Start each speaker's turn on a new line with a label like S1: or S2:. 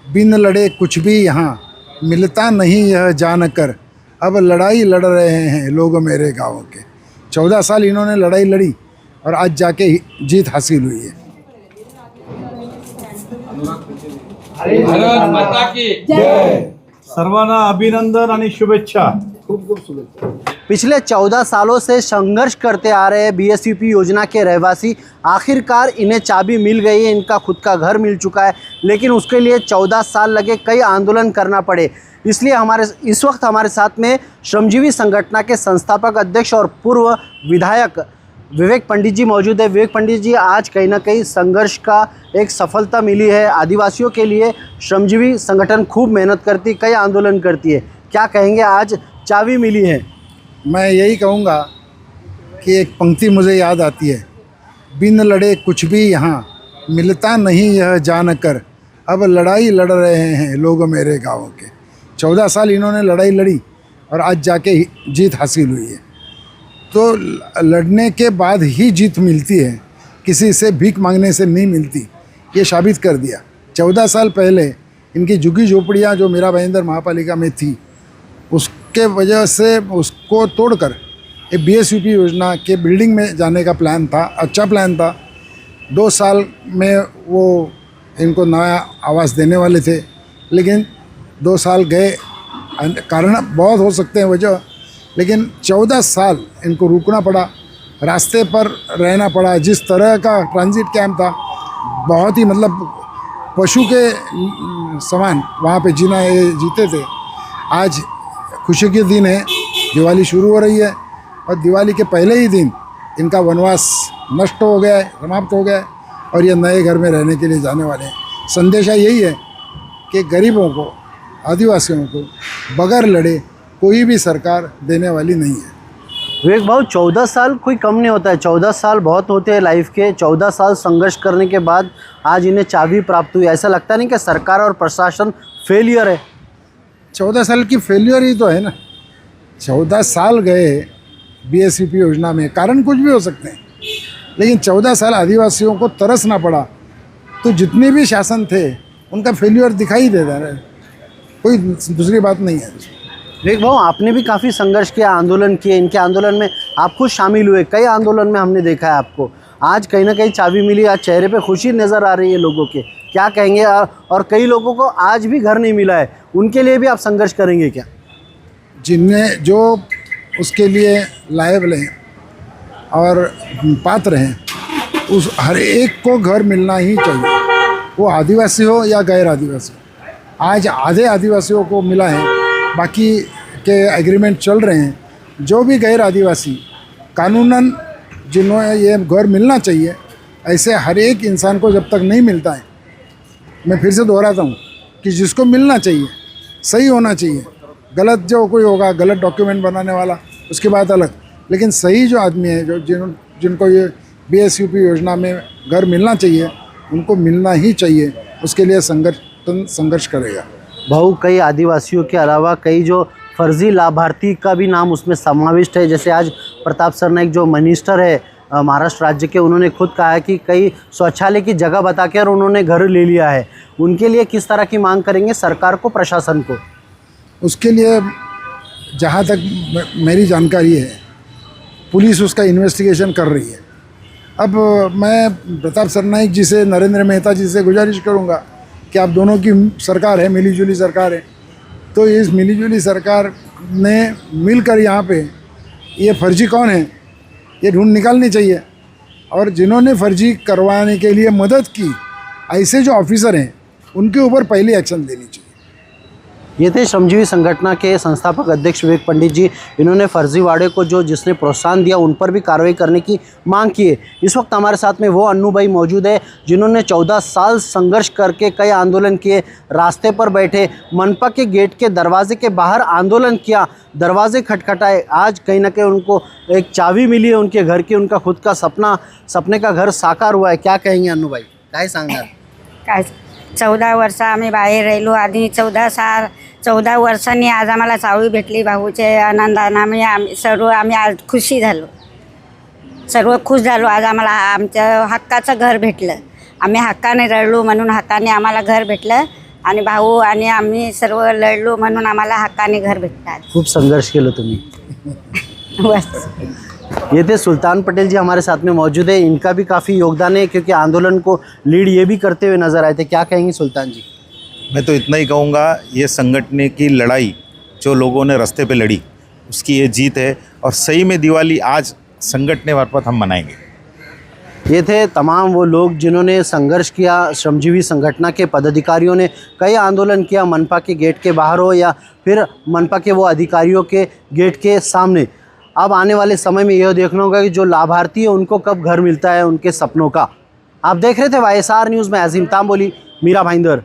S1: बिन लड़े कुछ भी यहाँ मिलता नहीं यह जानकर, अब लड़ाई लड़ रहे हैं लोग मेरे गाँव के। 14 साल इन्होंने लड़ाई लड़ी और आज जाके जीत हासिल हुई है।
S2: भारत माता की
S3: जय। सर्वांना अभिनंदन आणि शुभेच्छा।
S1: खूब खूब शुभेच्छा।
S4: पिछले 14 सालों से संघर्ष करते आ रहे BSVP योजना के रहवासी आखिरकार इन्हें चाबी मिल गई है, इनका खुद का घर मिल चुका है, लेकिन उसके लिए 14 साल लगे, कई आंदोलन करना पड़े। इसलिए इस वक्त हमारे साथ में श्रमजीवी संगठन के संस्थापक अध्यक्ष और पूर्व विधायक विवेक पंडित जी मौजूद है। विवेक पंडित जी, आज कहीं ना कहीं संघर्ष का एक सफलता मिली है। आदिवासियों के लिए श्रमजीवी संगठन खूब मेहनत करती, कई आंदोलन करती है, क्या कहेंगे, आज चाबी मिली है?
S1: मैं यही कहूँगा कि एक पंक्ति मुझे याद आती है, बिन लड़े कुछ भी यहाँ मिलता नहीं यह जानकर, अब लड़ाई लड़ रहे हैं लोग मेरे गाँव के। 14 साल इन्होंने लड़ाई लड़ी और आज जाके जीत हासिल हुई है। तो लड़ने के बाद ही जीत मिलती है, किसी से भीख मांगने से नहीं मिलती, ये साबित कर दिया। 14 साल पहले इनकी झुग्गी झोपड़ियाँ जो मीरा भाईंदर महापालिका में थी, उसके वजह से उसको तोड़कर ये BSVP योजना के बिल्डिंग में जाने का प्लान था। अच्छा प्लान था। 2 साल में वो इनको नया आवास देने वाले थे, लेकिन 2 साल गए, कारण बहुत हो सकते हैं वजह, लेकिन 14 साल इनको रुकना पड़ा, रास्ते पर रहना पड़ा। जिस तरह का ट्रांजिट कैंप था, बहुत ही मतलब पशु के समान वहाँ पे जीना ये जीते थे। आज खुशी के दिन है, दिवाली शुरू हो रही है और दिवाली के पहले ही दिन इनका वनवास नष्ट हो गया है, समाप्त हो गया है और ये नए घर में रहने के लिए जाने वाले हैं। संदेशा यही है कि गरीबों को, आदिवासियों को बगैर लड़े कोई भी सरकार देने वाली नहीं है।
S4: विवेक भाऊ, 14 साल कोई कम नहीं होता है, 14 साल बहुत होते हैं लाइफ के। 14 साल संघर्ष करने के बाद आज इन्हें चाबी प्राप्त हुई। ऐसा लगता नहीं कि सरकार और प्रशासन फेलियर है?
S1: 14 साल की फेलियर ही तो है ना। 14 साल गए BSVP योजना में, कारण कुछ भी हो सकते हैं, लेकिन 14 साल आदिवासियों को तरसना पड़ा, तो जितने भी शासन थे उनका फेलियर दिखाई देता है, कोई दूसरी बात नहीं है।
S4: विवेक भाऊ, आपने भी काफ़ी संघर्ष किया, आंदोलन किए, इनके आंदोलन में आप खुद शामिल हुए, कई आंदोलन में हमने देखा है आपको। आज कहीं ना कहीं चाबी मिली, आज चेहरे पे खुशी नज़र आ रही है लोगों के, क्या कहेंगे? और कई लोगों को आज भी घर नहीं मिला है, उनके लिए भी आप संघर्ष करेंगे क्या?
S1: जिन्हें जो उसके लिए लायबल हैं और पात्र हैं, उस हर एक को घर मिलना ही चाहिए, वो आदिवासी हो या गैर आदिवासी हो। आज आधे आदिवासियों को मिला है, बाकी के एग्रीमेंट चल रहे हैं। जो भी गैर आदिवासी कानूनन जिन्होंने ये घर मिलना चाहिए, ऐसे हर एक इंसान को जब तक नहीं मिलता है, मैं फिर से दोहराता हूँ कि जिसको मिलना चाहिए सही होना चाहिए। गलत जो कोई होगा, गलत डॉक्यूमेंट बनाने वाला, उसकी बात अलग, लेकिन सही जो आदमी है, जो जिनको ये BSVP योजना में घर मिलना चाहिए, उनको मिलना ही चाहिए। उसके लिए संघर्ष करेगा।
S4: भाऊ, कई आदिवासियों के अलावा कई जो फर्जी लाभार्थी का भी नाम उसमें समाविष्ट है। जैसे आज प्रताप सरनाइक जो मिनिस्टर है महाराष्ट्र राज्य के, उन्होंने खुद कहा है कि कई शौचालय की जगह बताकर उन्होंने घर ले लिया है। उनके लिए किस तरह की मांग करेंगे सरकार को, प्रशासन को?
S1: उसके लिए जहाँ तक मेरी जानकारी है, पुलिस उसका इन्वेस्टिगेशन कर रही है। अब मैं प्रताप सरनाइक जी से, नरेंद्र मेहता जी से गुजारिश करूँगा कि आप दोनों की सरकार है, मिलीजुली सरकार है, तो इस मिलीजुली सरकार ने मिलकर यहाँ पे ये फर्जी कौन है ये ढूंढ निकालनी चाहिए, और जिन्होंने फर्जी करवाने के लिए मदद की, ऐसे जो ऑफिसर हैं, उनके ऊपर पहले एक्शन लेनी चाहिए।
S4: ये थे श्रमजीवी संगठन के संस्थापक अध्यक्ष विवेक पंडित जी। इन्होंने फर्जीवाड़े को जिसने प्रोत्साहन दिया, उन पर भी कार्रवाई करने की मांग की है। इस वक्त हमारे साथ में वो अन्नू भाई मौजूद है, जिन्होंने 14 साल संघर्ष करके कई आंदोलन किए, रास्ते पर बैठे, मनपा के गेट के दरवाजे के बाहर आंदोलन किया, दरवाजे खटखटाए। आज कहीं ना कहीं उनको एक चाबी मिली है उनके घर की, उनका खुद का सपने का घर साकार हुआ है। क्या कहेंगे अन्नू भाई, काय सांगणार?
S5: काय 14 वर्ष आम्ही बाहेर राहिलो, आधी 14 वर्षांनी आज आम्हाला चावी भेटली भाऊचे आनंदाने। आम्ही आज खुशी झालो, सर्व खुश झालो। आज आम्हाला आमच्या हक्काचं घर भेटलं, आम्ही हक्काने रडलो म्हणून हक्काने आम्हाला घर भेटलं, आणि भाऊ आणि आम्ही सर्व लढलो म्हणून आम्हाला हक्काने घर भेटतात
S4: खूप संघर्ष केलं तुम्ही.
S5: बस.
S4: ये थे सुल्तान पटेल जी हमारे साथ में मौजूद है. इनका भी काफ़ी योगदान है क्योंकि आंदोलन को लीड ये भी करते हुए नजर आए थे. क्या कहेंगे सुल्तान जी?
S6: मैं तो इतना ही कहूँगा, ये संगठन की लड़ाई जो लोगों ने रास्ते पे लड़ी उसकी ये जीत है और सही में दिवाली आज संगठन मार्फत हम मनाएंगे.
S4: ये थे तमाम वो लोग जिन्होंने संघर्ष किया. श्रमजीवी संगठन के पदाधिकारियों ने कई आंदोलन किया, मनपा के गेट के बाहर हो या फिर मनपा के वो अधिकारियों के गेट के सामने. अब आने वाले समय में यह देखना होगा कि जो लाभार्थी है उनको कब घर मिलता है उनके सपनों का. आप देख रहे थे YSR न्यूज़ में अजीम तांबोली, मीरा भाईंदर.